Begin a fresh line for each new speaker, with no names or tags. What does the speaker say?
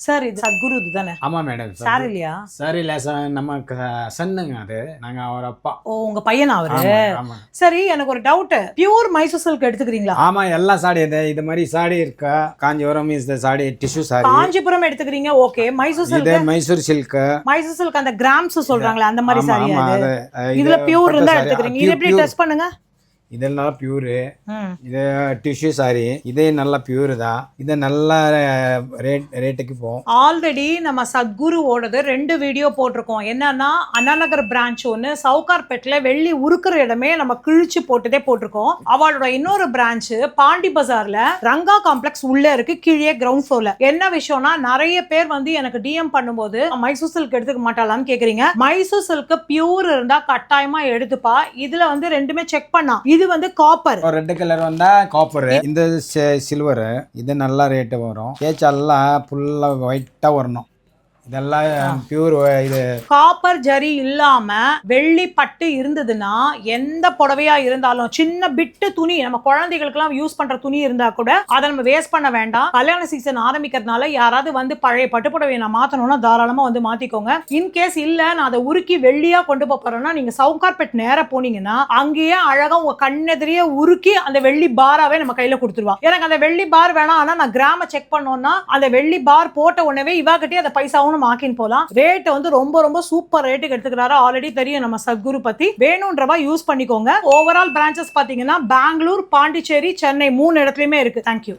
Sir இது சத்குரு தானே?
ஆமா மேடம்.
சார் இல்லையா?
சார் இல்ல சார், நம்ம சன்னுங்க அது. நாங்க அவர் அப்பா.
ஓ உங்க பையனா அவரு?
ஆமா.
சரி எனக்கு ஒரு டவுட், பியூர் மைசூர் சில்க் எடுத்துக்கிறீங்களா?
ஆமா, எல்லா சாடி இது மாதிரி சாடி இருக்கா. காஞ்சிபுரம் இஸ் த சாடி, டிஷ்யூ சாரி.
காஞ்சிபுரம் எடுத்துக்கிறீங்க, ஓகே. மைசூர் சில்க்?
இது மைசூர் சில்க்.
மைசூர் சில்க் அந்த கிராம்ஸ் சொல்றாங்களே அந்த மாதிரி சாரி அது.
இது
இதுல பியூர் இருந்தா எடுத்துக்கிறீங்க. இது எப்படி டெஸ்ட் பண்ணுங்க?
இதெல்லாம் பியூரு. இது டிஷ்யூ சாரி. இதே நல்ல பியூர் தான். இது நல்ல ரேட்டுக்கு போகும்.
ஆல்ரெடி நம்ம சத்குருவோடது 2 வீடியோ போட்டிருக்கோம். என்னன்னா அண்ணாநகர் பிரான்ச் ஒன்று, சவுகார்பேட்டில் வெள்ளி உருக்குற இடமே நம்ம கிழிச்சு போட்டதே போட்டிருக்கோம். அவளோட இன்னொரு பிரான்ச் பாண்டி பஜார்ல ரங்கா காம்ப்ளெக்ஸ் உள்ள இருக்கு, கீழே கிரவுண்ட் ஃப்ளோர்ல. என்ன விஷயம்னா நிறைய பேர் வந்து எனக்கு டிஎம் பண்ணும்போது மைசூர் சில்க் எடுத்துக்க மாட்டாளான்னு கேக்குறீங்க. மைசூர் சில்க் பியூர் இருந்தா கட்டாயமா எடுத்துப்பா. இதுல வந்து ரெண்டுமே செக் பண்ணா. இது வந்து காப்பர்.
ரெட் கலர் வந்தா காப்பர். இந்த சில்வர். இது நல்ல ரேட்டு வரும். கேச்செல்லாம் ஃபுல்லா ஒயிட்டா வரணும். இதெல்லாம் பியூர். இது
காப்பர் ஜரி இல்லாம வெள்ளி பட்டு இருந்ததுன்னா எந்த புடவையா இருந்தாலும், சின்ன பிட்டு துணி நம்ம குழந்தைகளுக்கு யூஸ் பண்ற துணி இருந்தா கூட அதை நம்ம வேஸ்ட் பண்ண வேண்டாம். கல்யாண சீசன் ஆரம்பிக்கிறதுனால யாராவது வந்து பழைய பட்டு புடவையை நான் மாத்தணும்னா தாராளமா வந்து மாத்திக்கோங்க. இன்கேஸ் இல்ல நான் அதை உருக்கி வெள்ளியா கொண்டு போறேன்னா நீங்க சவுகார்பேட் நேரா போனீங்கன்னா அங்கேயே அழகா உங்க கண்ணெதிரியே உருக்கி அந்த வெள்ளி பாராவே நம்ம கையில கொடுத்துருவா. எனக்கு அந்த வெள்ளி பார் வேணாம், ஆனா நான் கிராம செக் பண்ணோம்னா அந்த வெள்ளி பார் போட்ட உடனே இவாகிட்டே அந்த பைசாவும் மாக்கின் போலாம். ரேட் வந்து ரொம்ப ரொம்ப சூப்பர் ரேட்டுக்கு எடுத்துக்கிறாரு. ஆல்ரெடி தெரியும் நம்ம சத்குரு பத்தி. வேணும்ன்றவா யூஸ் பண்ணிக்கோங்க. ஓவரால் பிரான்ச்சஸ் பாத்தீங்கன்னா பெங்களூர், பாண்டிச்சேரி, சென்னை 3 இடத்துலயுமே இருக்கு. தேங்க்யூ.